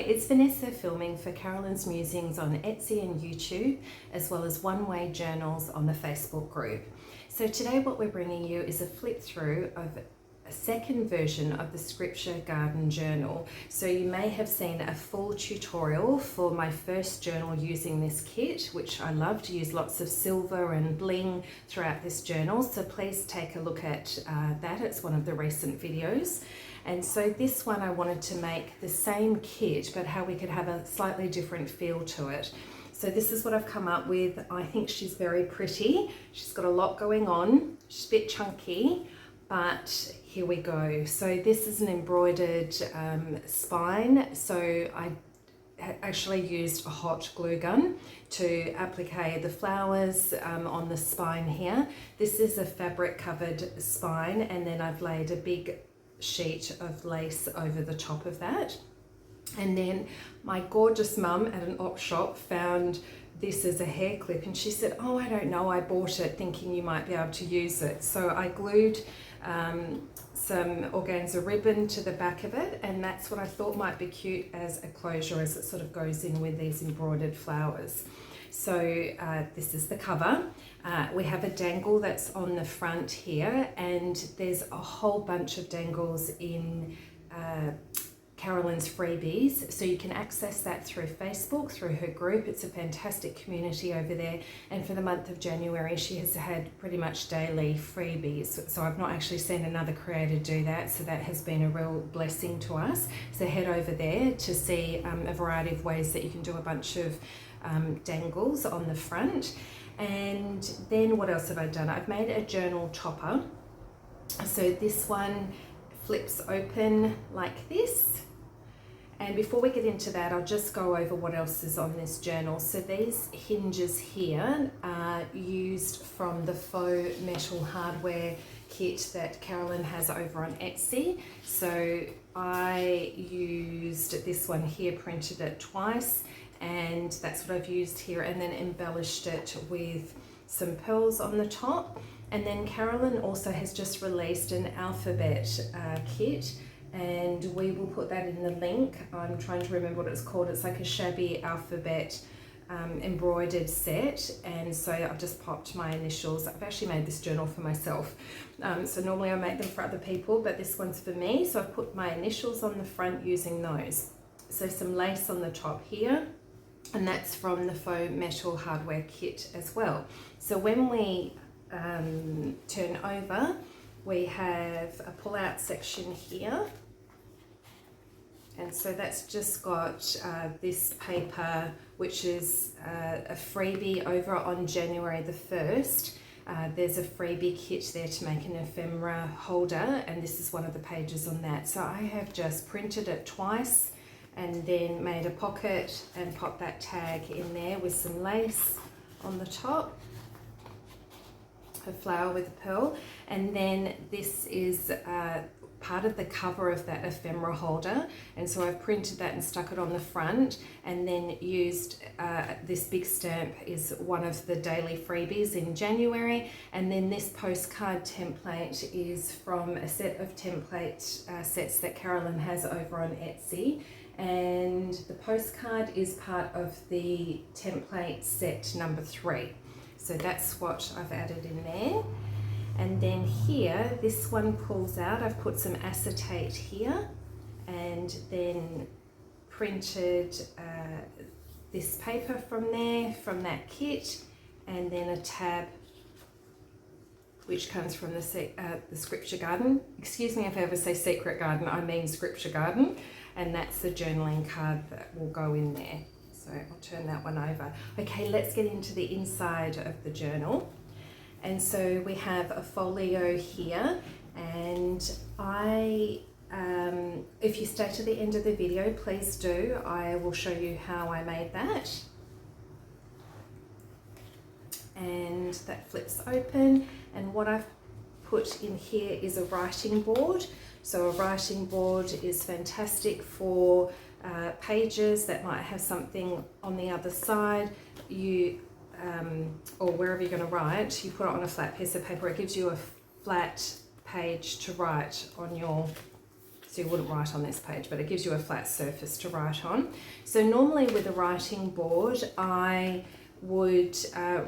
it's Vanessa filming for Carolyn's Musings on Etsy and YouTube, as well as one-way journals on the Facebook group. So today what we're bringing you is a flip through of a second version of the Scripture Garden journal. So you may have seen a full tutorial for my first journal using this kit, which I love to use lots of silver and bling throughout this journal. So please take a look at that. It's one of the recent videos. And so this one I wanted to make the same kit, but how we could have a slightly different feel to it. So this is what I've come up with. I think she's very pretty. She's got a lot going on. She's a bit chunky, but here we go. So this is an embroidered spine. So I actually used a hot glue gun to applique the flowers on the spine here. This is a fabric covered spine, and then I've laid a big sheet of lace over the top of that. And then my gorgeous mum at an op shop found this as a hair clip, and she said, oh, I don't know, I bought it thinking you might be able to use it. So I glued some organza ribbon to the back of it, and that's what I thought might be cute as a closure, as it sort of goes in with these embroidered flowers. So this is the cover. We have a dangle that's on the front here, and there's a whole bunch of dangles in Carolyn's Freebies, so you can access that through Facebook, through her group. It's a fantastic community over there, and for the month of January she has had pretty much daily freebies, so I've not actually seen another creator do that, so that has been a real blessing to us. So head over there to see a variety of ways that you can do a bunch of dangles on the front. And then what else have I done? I've made a journal topper. So this one flips open like this. And before we get into that, I'll just go over what else is on this journal. So these hinges here are used from the faux metal hardware kit that Carolyn has over on Etsy. So I used this one here, printed it twice, and that's what I've used here, and then embellished it with some pearls on the top. And then Carolyn also has just released an alphabet kit, and we will put that in the link. I'm trying to remember what it's called. It's like a Shabby alphabet embroidered set, and so I've just popped my initials. I've actually made this journal for myself, so normally I make them for other people, but this one's for me, so I've put my initials on the front using those. So some lace on the top here, and that's from the faux metal hardware kit as well. So when we turn over, we have a pull-out section here, and so that's just got this paper, which is a freebie over on January the 1st. There's a freebie kit there to make an ephemera holder, and this is one of the pages on that. So I have just printed it twice and then made a pocket and popped that tag in there with some lace on the top, a flower with a pearl, and then this is part of the cover of that ephemera holder, and so I've printed that and stuck it on the front, and then used this big stamp is one of the daily freebies in January, and then this postcard template is from a set of template sets that Carolyn has over on Etsy, and the postcard is part of the template set number 3. So that's what I've added in there. And then here, this one pulls out. I've put some acetate here, and then printed this paper from there, from that kit, and then a tab which comes from the Scripture Garden. Excuse me if I ever say Secret Garden, I mean Scripture Garden. And that's the journaling card that will go in there. So I'll turn that one over. Okay, let's get into the inside of the journal. And so we have a folio here, and if you stay to the end of the video, please do. I will show you how I made that. And that flips open, and what I've put in here is a writing board. So a writing board is fantastic for pages that might have something on the other side, or wherever you're going to write. You put it on a flat piece of paper. It gives you a flat page to write on your So you wouldn't write on this page, but it gives you a flat surface to write on. So normally with a writing board, I would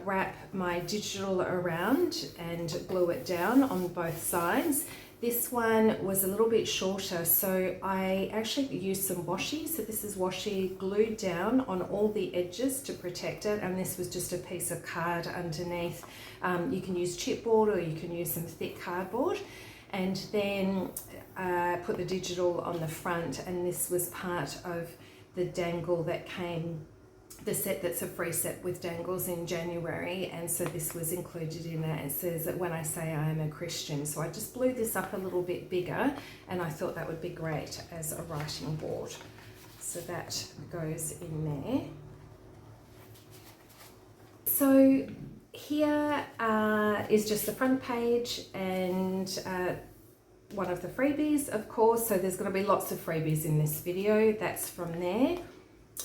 wrap my digital around and glue it down on both sides. This one was a little bit shorter, so I actually used some washi. So this is washi glued down on all the edges to protect it, and this was just a piece of card underneath. You can use chipboard or you can use some thick cardboard, and then put the digital on the front, and this was part of the dangle that came, the set that's a free set with dangles in January, and so this was included in that. It says that when I say I am a Christian, so I just blew this up a little bit bigger, and I thought that would be great as a writing board. So that goes in there. So here is just the front page and one of the freebies, of course. So there's going to be lots of freebies in this video. That's from there.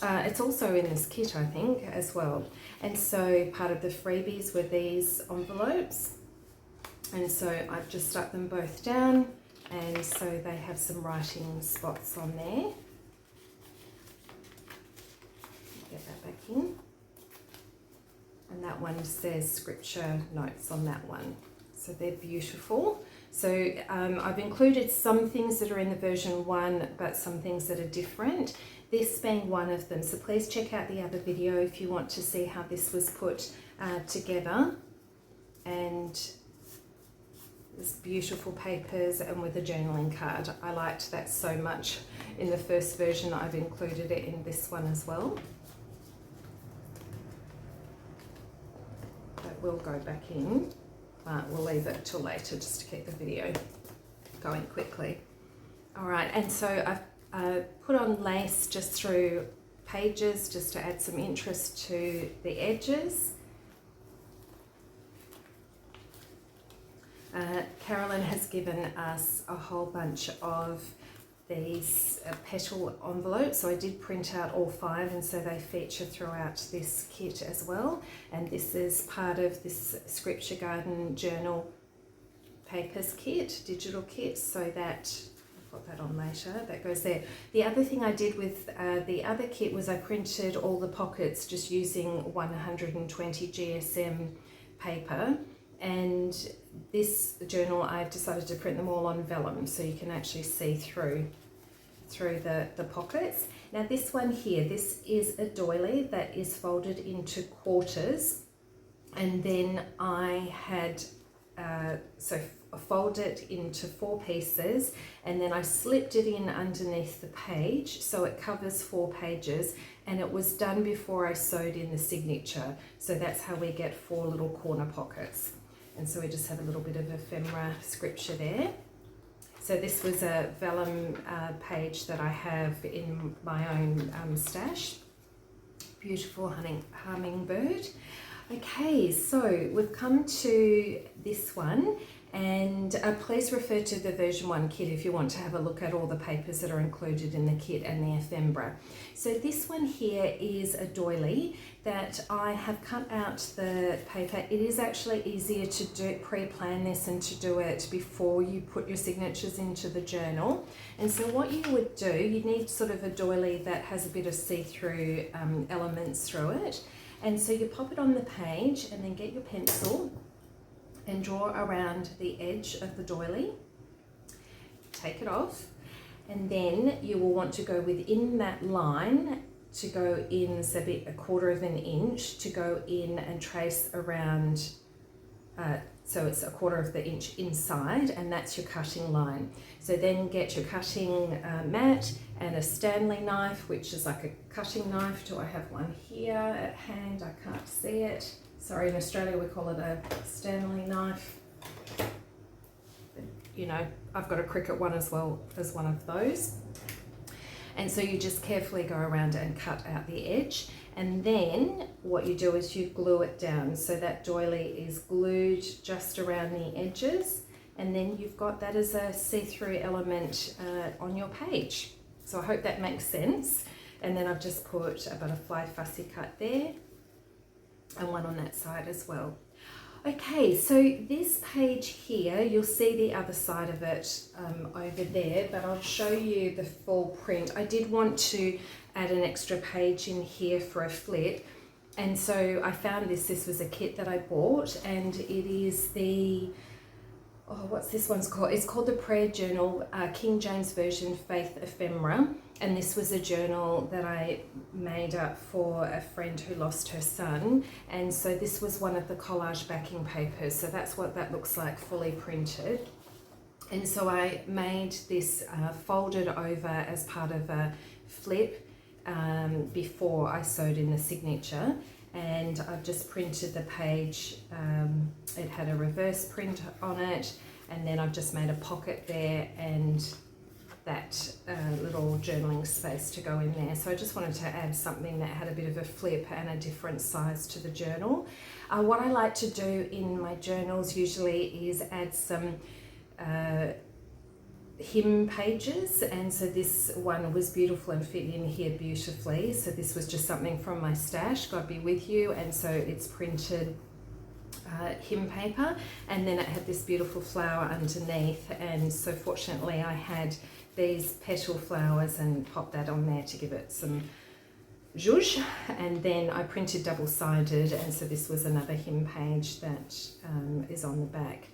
It's also in this kit, I think, as well. And so part of the freebies were these envelopes. And so I've just stuck them both down, and so they have some writing spots on there. Get that back in. And that one says scripture notes on that one. So they're beautiful. So I've included some things that are in the version 1, but some things that are different. This being one of them. So please check out the other video if you want to see how this was put together. And this beautiful papers and with a journaling card. I liked that so much in the first version. I've included it in this one as well. That will go back in. We'll leave it till later just to keep the video going quickly. All right, and so I've put on lace just through pages just to add some interest to the edges. Carolyn has given us a whole bunch of these petal envelopes, so I did print out all 5, and so they feature throughout this kit as well. And this is part of this Scripture Garden journal papers kit, digital kit, so that I'll put that on later, that goes there. The other thing I did with the other kit was I printed all the pockets just using 120 GSM paper, and this journal I've decided to print them all on vellum so you can actually see through the pockets. Now this one here, this is a doily that is folded into quarters, and then I had fold it into 4 pieces, and then I slipped it in underneath the page so it covers 4 pages, and it was done before I sewed in the signature. So that's how we get 4 little corner pockets. And so we just have a little bit of ephemera scripture there. So this was a vellum page that I have in my own stash. Beautiful hummingbird. Okay, so we've come to this one, and please refer to the version 1 kit if you want to have a look at all the papers that are included in the kit and the ephemera. So this one here is a doily that I have cut out the paper. It is actually easier to do pre-plan this and to do it before you put your signatures into the journal. And so what you would do, you need sort of a doily that has a bit of see-through elements through it. And so you pop it on the page and then get your pencil and draw around the edge of the doily. Take it off, and then you will want to go within that line to go in, so a 1/4 inch to go in and trace around, so it's 1/4 inch inside, and that's your cutting line. So then get your cutting mat and a Stanley knife, which is like a cutting knife. Do I have one here at hand? I can't see it. Sorry, in Australia we call it a Stanley knife. You know, I've got a cricket one as well as one of those. And so you just carefully go around and cut out the edge. And then what you do is you glue it down. So that doily is glued just around the edges. And then you've got that as a see-through element on your page. So I hope that makes sense. And then I've just put a butterfly fussy cut there, and one on that side as well. Okay, so this page here, you'll see the other side of it over there, but I'll show you the full print. I did want to add an extra page in here for a flip, and so I found this was a kit that I bought, and it is the, oh, what's this one's called? It's called the Prayer Journal, King James Version Faith Ephemera. And this was a journal that I made up for a friend who lost her son. And so this was one of the collage backing papers. So that's what that looks like fully printed. And so I made this folded over as part of a flip before I sewed in the signature. And I've just printed the page. It had a reverse print on it. And then I've just made a pocket there and that little journaling space to go in there. So I just wanted to add something that had a bit of a flip and a different size to the journal. What I like to do in my journals usually is add some hymn pages, and so this one was beautiful and fit in here beautifully. So this was just something from my stash, God be with you, and so it's printed hymn paper, and then it had this beautiful flower underneath, and so fortunately I had these petal flowers and popped that on there to give it some zhuzh, and then I printed double-sided, and so this was another hymn page that is on the back.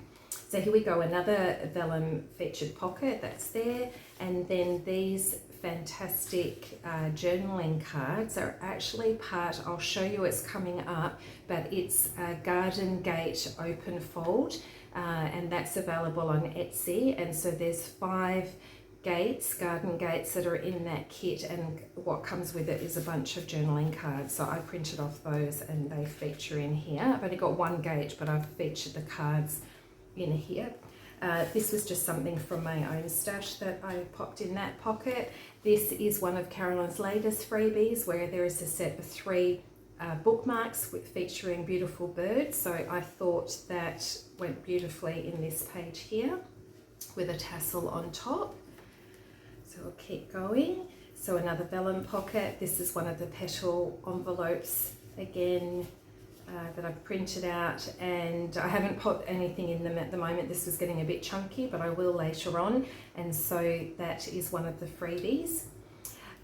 So here we go, another vellum featured pocket that's there, and then these fantastic journaling cards are actually part, I'll show you it's coming up, but it's a garden gate open fold, and that's available on Etsy, and so there's 5 gates, garden gates that are in that kit, and what comes with it is a bunch of journaling cards. So I printed off those and they feature in here. I've only got 1 gate, but I've featured the cards in here. This was just something from my own stash that I popped in that pocket. This is one of Carolyn's latest freebies, where there is a set of 3 bookmarks featuring beautiful birds. So I thought that went beautifully in this page here with a tassel on top. So we'll keep going. So another vellum pocket. This is one of the petal envelopes again that I've printed out, and I haven't put anything in them at the moment. This was getting a bit chunky, but I will later on, and so that is one of the freebies.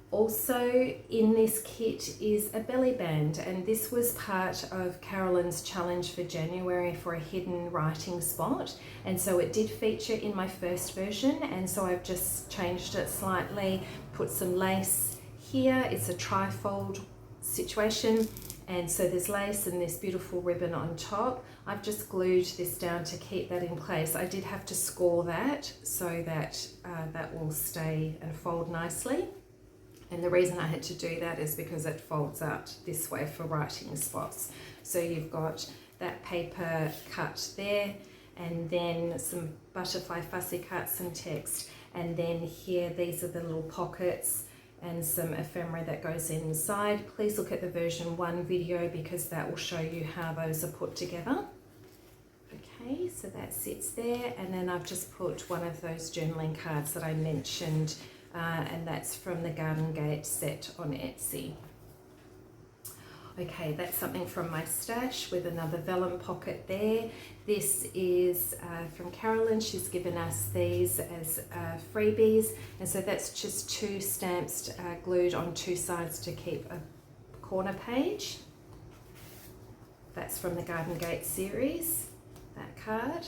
Also in this kit is a belly band, and this was part of Carolyn's challenge for January for a hidden writing spot, and so it did feature in my first version, and so I've just changed it slightly, put some lace here. It's a trifold situation, and so there's lace and this beautiful ribbon on top. I've just glued this down to keep that in place. I did have to score that so that that will stay and fold nicely. And the reason I had to do that is because it folds out this way for writing spots. So you've got that paper cut there, and then some butterfly fussy cuts, some text, and then here these are the little pockets and some ephemera that goes inside. Please look at the version 1 video because that will show you how those are put together. Okay, so that sits there, and then I've just put one of those journaling cards that I mentioned, and that's from the Garden Gate set on Etsy. Okay, that's something from my stash with another vellum pocket there. This is from Carolyn. She's given us these as freebies, and so that's just 2 stamps glued on 2 sides to keep a corner page. That's from the Garden Gate series, that card.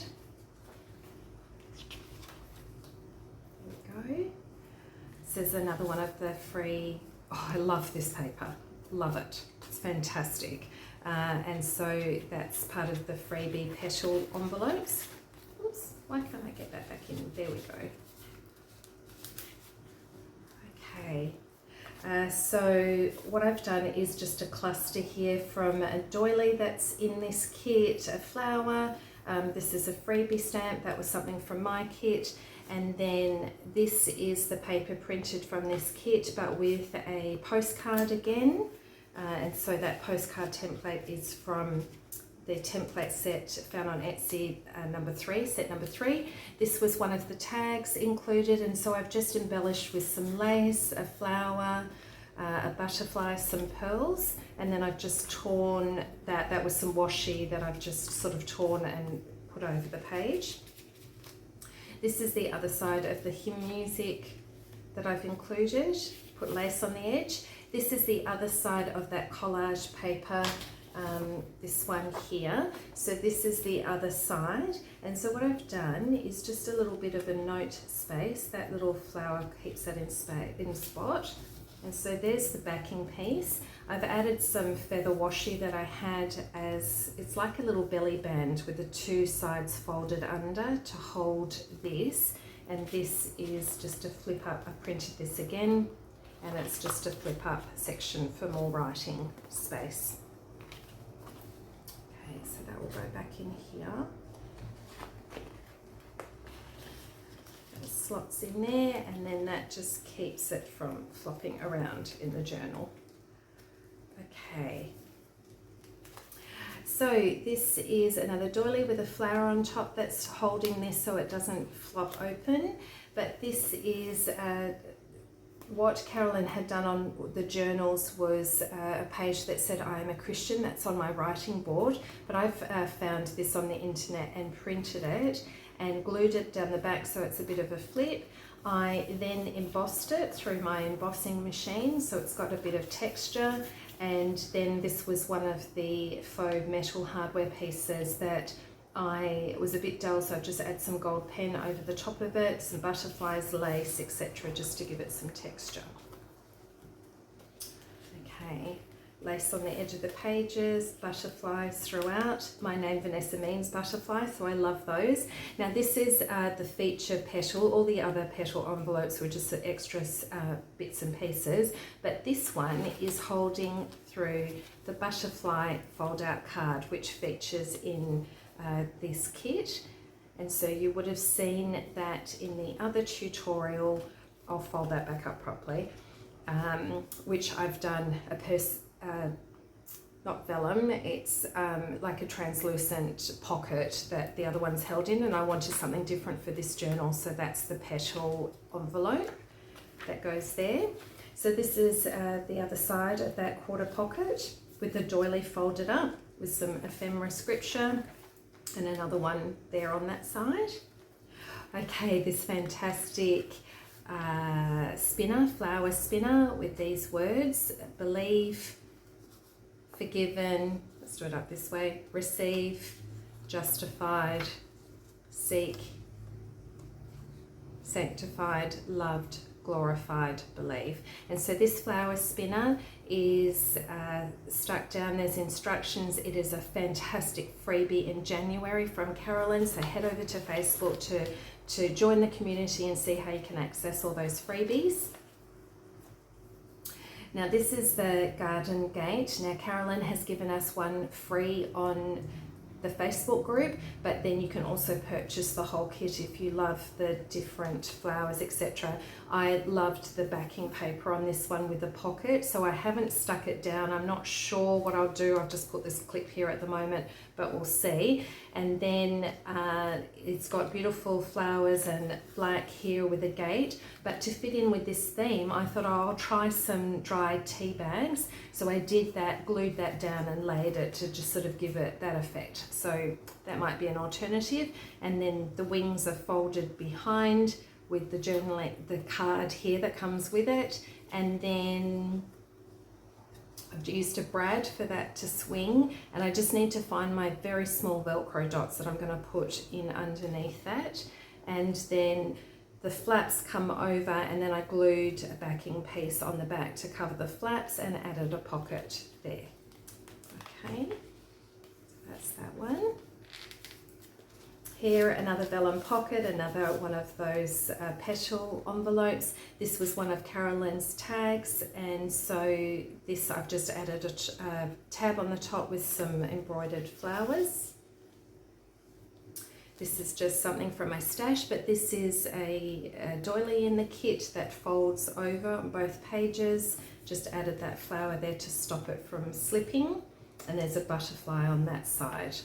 There we go. This is another one of the free, oh, I love this paper, love it, it's fantastic. And so that's part of the freebie petal envelopes. Oops, why can't I get that back in? There we go. Okay, so what I've done is just a cluster here from a doily that's in this kit, a flower. This is a freebie stamp, that was something from my kit. And then this is the paper printed from this kit, but with a postcard again. And so that postcard template is from the template set found on Etsy, set number 3. This was one of the tags included, and so I've just embellished with some lace, a flower, a butterfly, some pearls, and then I've just torn that was some washi that I've just sort of torn and put over the page. This is the other side of the hymn music that I've included, put lace on the edge. This is the other side of that collage paper, this one here. So this is the other side. And so what I've done is just a little bit of a note space. That little flower keeps that in spot. And so there's the backing piece. I've added some feather washi that I had as, it's like a little belly band with the two sides folded under to hold this. And this is just a flip up. I printed this again, and it's just a flip up section for more writing space. Okay, so that will go back in here. Slots in there, and then that just keeps it from flopping around in the journal. Okay, so this is another doily with a flower on top that's holding this so it doesn't flop open, but this is what Carolyn had done on the journals was a page that said I am a Christian. That's on my writing board, but I've found this on the internet and printed it and glued it down the back so it's a bit of a flip. I then embossed it through my embossing machine so it's got a bit of texture, and then this was one of the faux metal hardware pieces that it was a bit dull, so I just add some gold pen over the top of it, some butterflies, lace, etc., just to give it some texture. Okay. Lace on the edge of the pages, butterflies throughout. My name Vanessa means butterfly, so I love those. Now this is the feature petal. All the other petal envelopes were just the extra bits and pieces, but this one is holding through the butterfly fold-out card, which features in this kit. And so you would have seen that in the other tutorial. I'll fold that back up properly, which I've done not vellum, it's like a translucent pocket that the other one's held in, and I wanted something different for this journal, so that's the petal envelope that goes there. So this is the other side of that quarter pocket with the doily folded up with some ephemera scripture and another one there on that side. Okay, this fantastic spinner, flower spinner with these words: believe, forgiven, let's do it up this way, receive, justified, seek, sanctified, loved, glorified, believe. And so this flower spinner is stuck down. There's instructions. It is a fantastic freebie in January from Carolyn, so head over to Facebook to join the community and see how you can access all those freebies. Now this is the garden gate. Now Carolyn has given us one free on the Facebook group, but then you can also purchase the whole kit if you love the different flowers, etc. I loved the backing paper on this one with the pocket, so I haven't stuck it down. I'm not sure what I'll do. I've just put this clip here at the moment, but we'll see. And then it's got beautiful flowers and black here with a gate, but to fit in with this theme, I thought, oh, I'll try some dried tea bags. So I did that, glued that down and laid it to just sort of give it that effect. So that might be an alternative. And then the wings are folded behind with the journal, the card here that comes with it. And then I've used a brad for that to swing, and I just need to find my very small Velcro dots that I'm going to put in underneath that. And then the flaps come over, and then I glued a backing piece on the back to cover the flaps and added a pocket there. Okay, that's that one. Here, another vellum pocket, another one of those petal envelopes. This was one of Carolyn's tags, and so this I've just added a tab on the top with some embroidered flowers. This is just something from my stash, but this is a doily in the kit that folds over on both pages. Just added that flower there to stop it from slipping, and there's a butterfly on that side.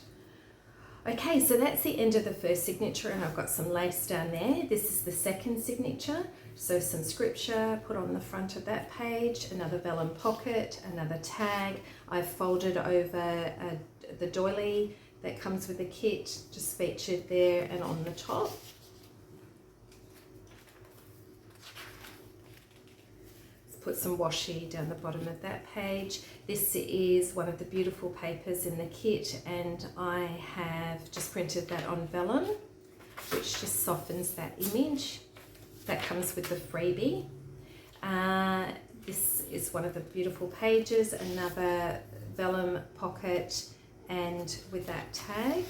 Okay, so that's the end of the first signature, and I've got some lace down there. This is the second signature. So some scripture put on the front of that page, another vellum pocket, another tag. I've folded over the doily that comes with the kit, just featured there and on the top. Put some washi down the bottom of that page. This is one of the beautiful papers in the kit, and I have just printed that on vellum, which just softens that image. That comes with the freebie. This is one of the beautiful pages, another vellum pocket, and with that tag.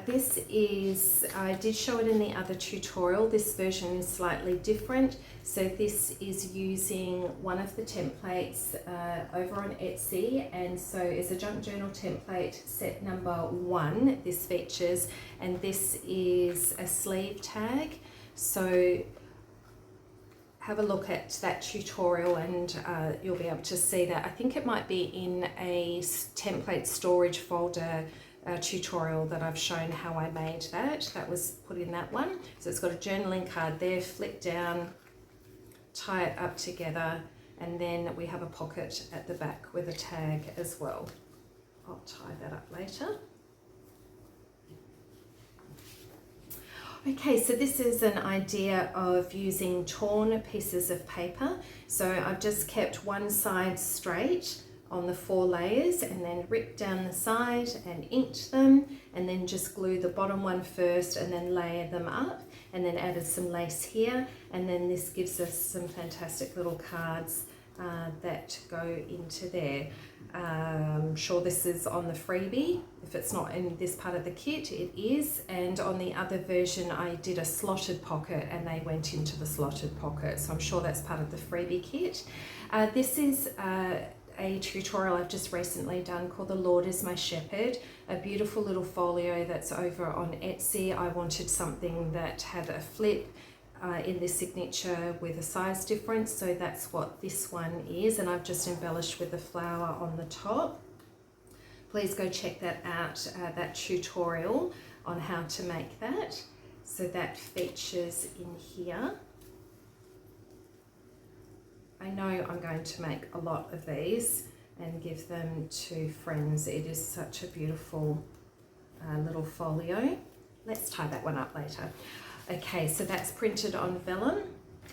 This is, I did show it in the other tutorial. This version is slightly different. So this is using one of the templates over on Etsy, and so it's a junk journal template set number 1 this features, and this is a sleeve tag. So have a look at that tutorial and you'll be able to see that. I think it might be in a template storage folder tutorial that I've shown how I made that. That was put in that one. So it's got a journaling card there, flip down, tie it up together, and then we have a pocket at the back with a tag as well. I'll tie that up later. Okay, so this is an idea of using torn pieces of paper. So I've just kept one side straight on the 4 layers, and then ripped down the side and inked them, and then just glue the bottom one first and then layer them up, and then added some lace here, and then this gives us some fantastic little cards that go into there. I'm sure this is on the freebie. If it's not in this part of the kit, it is, and on the other version I did a slotted pocket and they went into the slotted pocket, so I'm sure that's part of the freebie kit. This is a tutorial I've just recently done called The Lord is My Shepherd, a beautiful little folio that's over on Etsy. I wanted something that had a flip in this signature with a size difference, so that's what this one is, and I've just embellished with the flower on the top. Please go check that out, that tutorial on how to make that. So that features in here. I know I'm going to make a lot of these and give them to friends. It is such a beautiful little folio. Let's tie that one up later. Okay, so that's printed on vellum.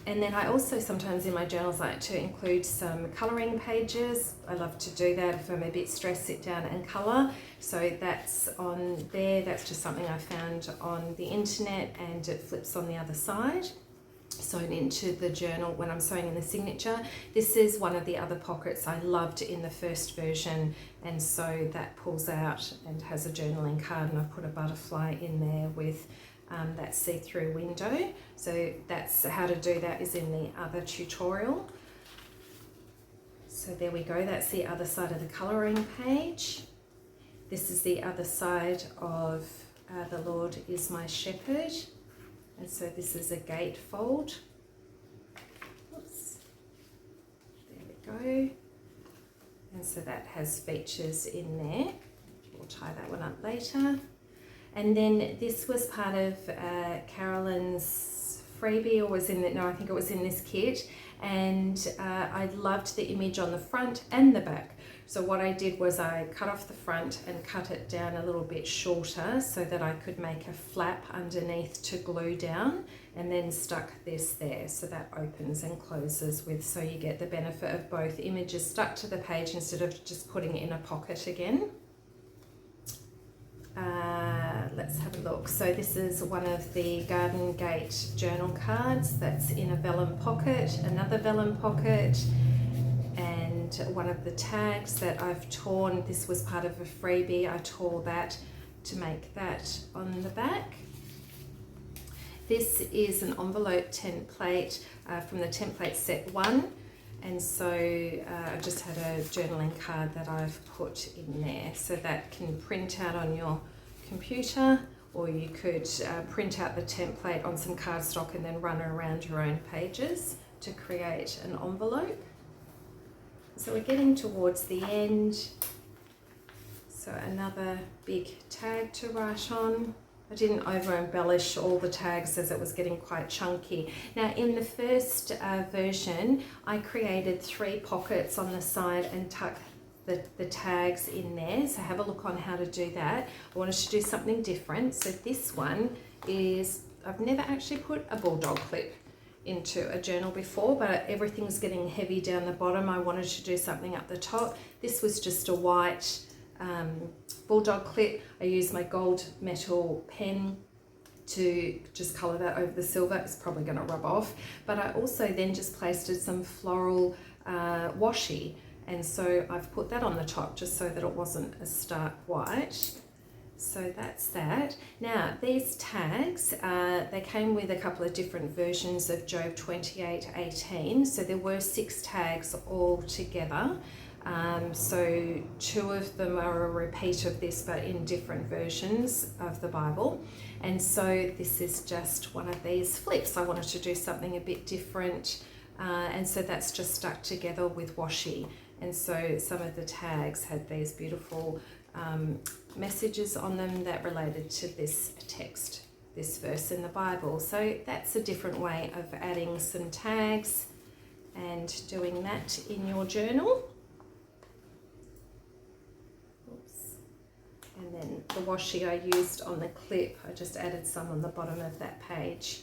And then I also sometimes in my journals like to include some colouring pages. I love to do that if I'm a bit stressed, sit down and colour. So that's on there. That's just something I found on the internet, and it flips on the other side, sewn into the journal when I'm sewing in the signature. This is one of the other pockets I loved in the first version, and so that pulls out and has a journaling card, and I've put a butterfly in there with that see-through window. So that's how to do that is in the other tutorial. So there we go, that's the other side of the colouring page. This is the other side of The Lord is My Shepherd. And so this is a gatefold. Oops. There we go. And so that has features in there. We'll tie that one up later. And then this was part of Carolyn's freebie, or was in the, no, I think it was in this kit. And I loved the image on the front and the back. So what I did was I cut off the front and cut it down a little bit shorter so that I could make a flap underneath to glue down, and then stuck this there. So that opens and closes with, so you get the benefit of both images stuck to the page instead of just putting it in a pocket again. Let's have a look. So this is one of the Garden Gate journal cards that's in a vellum pocket, another vellum pocket, and one of the tags that I've torn. This was part of a freebie. I tore that to make that on the back. This is an envelope template from the template set 1. And so I just had a journaling card that I've put in there, so that can print out on your computer, or you could print out the template on some cardstock and then run around your own pages to create an envelope. So we're getting towards the end. So another big tag to write on. I didn't over embellish all the tags as it was getting quite chunky. Now in the first version, I created 3 pockets on the side and tucked the tags in there. So have a look on how to do that. I wanted to do something different. So this one is, I've never actually put a bulldog clip into a journal before, but everything's getting heavy down the bottom. I wanted to do something up the top. This was just a white bulldog clip. I used my gold metal pen to just colour that over the silver. It's probably going to rub off, but I also then just pasted some floral washi, and so I've put that on the top just so that it wasn't a stark white. So that's that. Now these tags, they came with a couple of different versions of Job 28:18. So there were 6 tags all together. So 2 of them are a repeat of this, but in different versions of the Bible. And so this is just one of these flips. I wanted to do something a bit different. And so that's just stuck together with washi. And so some of the tags had these beautiful messages on them that related to this text, this verse in the Bible. So that's a different way of adding some tags and doing that in your journal. Oops. And then the washi I used on the clip, I just added some on the bottom of that page.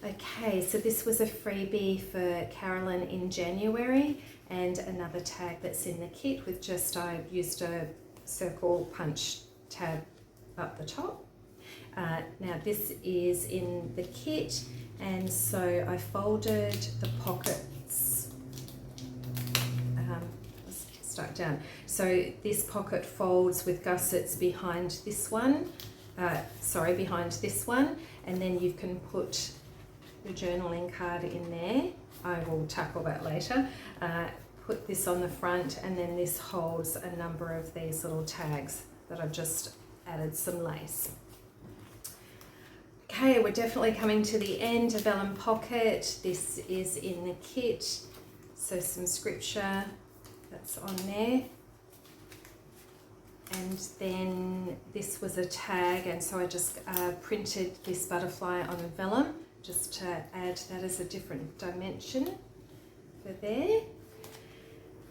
Okay, so this was a freebie for Carolyn in January, and another tag that's in the kit with just, I used a circle punch tab up the top. Now this is in the kit, and so I folded the pockets, stuck down. So this pocket folds with gussets behind this one, behind this one, and then you can put the journaling card in there. I will tackle that later. Put this on the front, and then this holds a number of these little tags that I've just added some lace. Okay, we're definitely coming to the end of Vellum Pocket. This is in the kit, so some scripture that's on there. And then this was a tag, and so I just printed this butterfly on a vellum just to add that as a different dimension for there.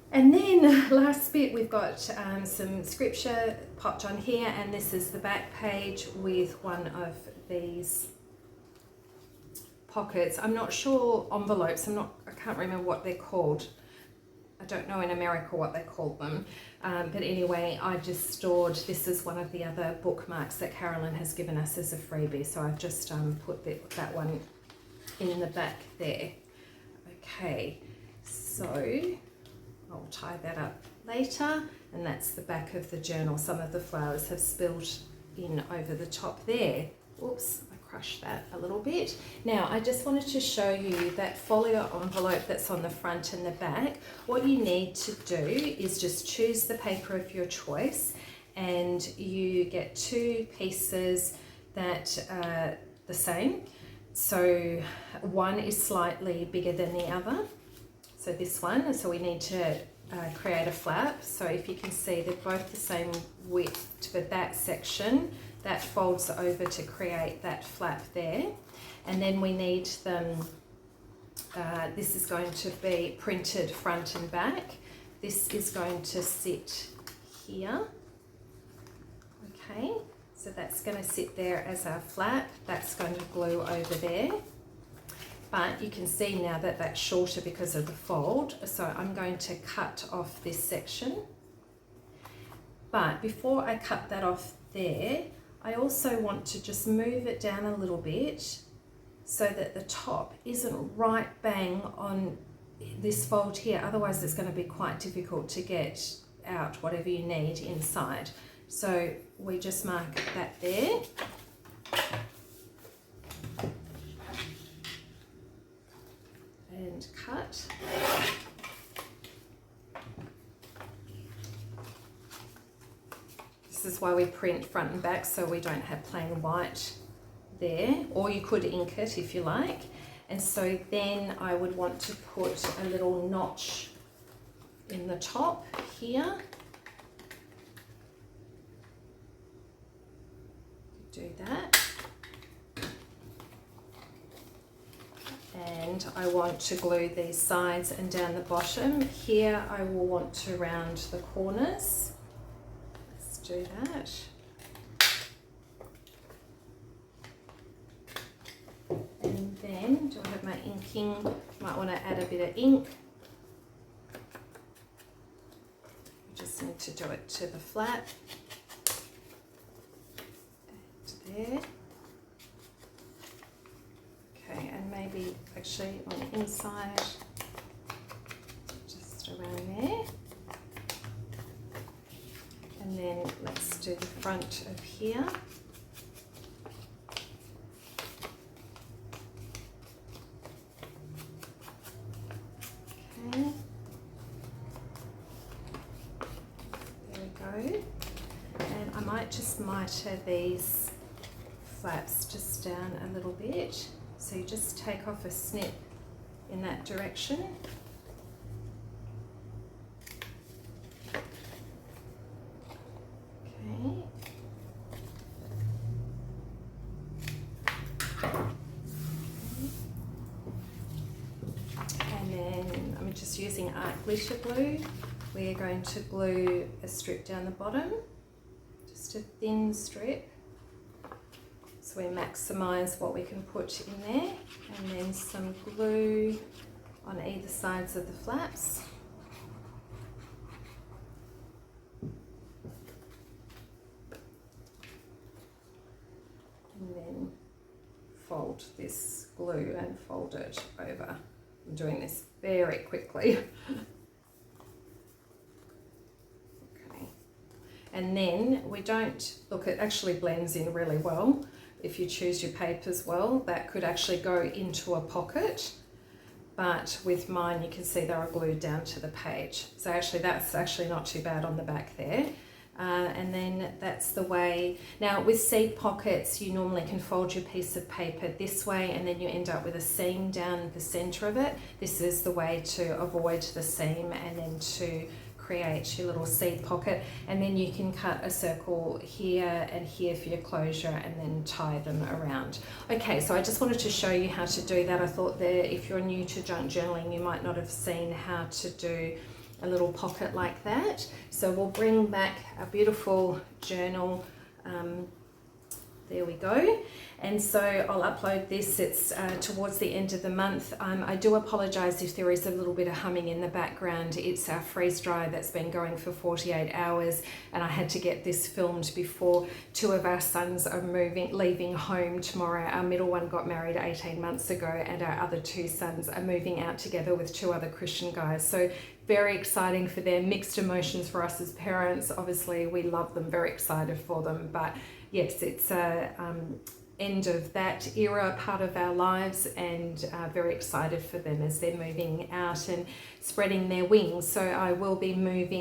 And then last bit, we've got some scripture popped on here, and this is the back page with one of these pockets. I'm not sure, envelopes, I can't remember what they're called. I don't know in America what they call them. But anyway, I just stored, this is one of the other bookmarks that Carolyn has given us as a freebie. So I've just put that one in the back there. Okay, so I'll tie that up later, and that's the back of the journal. Some of the flowers have spilled in over the top there. Oops, I crushed that a little bit. Now, I just wanted to show you that folio envelope that's on the front and the back. What you need to do is just choose the paper of your choice, and you get 2 pieces that are the same. So one is slightly bigger than the other. So this one, so we need to create a flap. So if you can see, they're both the same width for that section. That folds over to create that flap there. And then we need them, this is going to be printed front and back. This is going to sit here. Okay, so that's going to sit there as our flap. That's going to glue over there. But you can see now that that's shorter because of the fold. So I'm going to cut off this section. But before I cut that off there, I also want to just move it down a little bit so that the top isn't right bang on this fold here. Otherwise it's going to be quite difficult to get out whatever you need inside. So we just mark that there. And cut. This is why we print front and back, so we don't have plain white there, or you could ink it if you like. And so then I would want to put a little notch in the top here. do that. And I want to glue these sides and down the bottom. Here I will want to round the corners. Let's do that. And then, do I have my inking? Might want to add a bit of ink. Just need to do it to the flap. And there. Okay, and maybe actually on the inside, just around there. And then let's do the front of here. Okay. There we go. And I might just miter these flaps just down a little bit. So you just take off a snip in that direction. Okay. And then I'm just using art glitter glue. We are going to glue a strip down the bottom, just a thin strip. So we maximise what we can put in there, and then some glue on either sides of the flaps. And then fold this glue and fold it over. I'm doing this very quickly. Okay. And then we don't, look, it actually blends in really well. If you choose your papers well, that could actually go into a pocket, but with mine you can see they are glued down to the page. So actually that's actually not too bad on the back there. And then that's the way. Now with seed pockets, you normally can fold your piece of paper this way and then you end up with a seam down the center of it. This is the way to avoid the seam and then to create your little seed pocket, and then you can cut a circle here and here for your closure and then tie them around. Okay, so I just wanted to show you how to do that. I thought that if you're new to junk journaling, you might not have seen how to do a little pocket like that. So we'll bring back a beautiful journal. There we go. And so I'll upload this. It's towards the end of the month. I do apologize if there is a little bit of humming in the background. It's our freeze dry that's been going for 48 hours, and I had to get this filmed before two of our sons are leaving home tomorrow. Our middle one got married 18 months ago, and our other two sons are moving out together with two other Christian guys. So very exciting for them, mixed emotions for us as parents. Obviously we love them, very excited for them, but yes, it's a end of that era, part of our lives, and very excited for them as they're moving out and spreading their wings. So I will be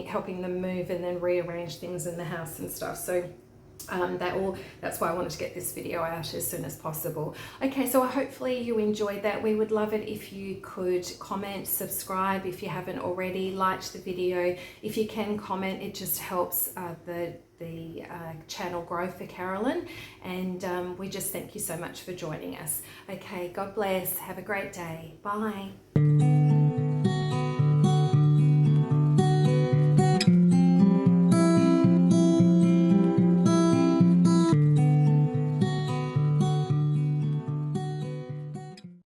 helping them move and then rearrange things in the house and stuff. So that's why I wanted to get this video out as soon as possible. Okay, so hopefully you enjoyed that. We would love it if you could comment, subscribe if you haven't already, liked the video. If you can comment, it just helps the channel grow for Carolyn, and we just thank you so much for joining us. Okay, God bless, have a great day, bye.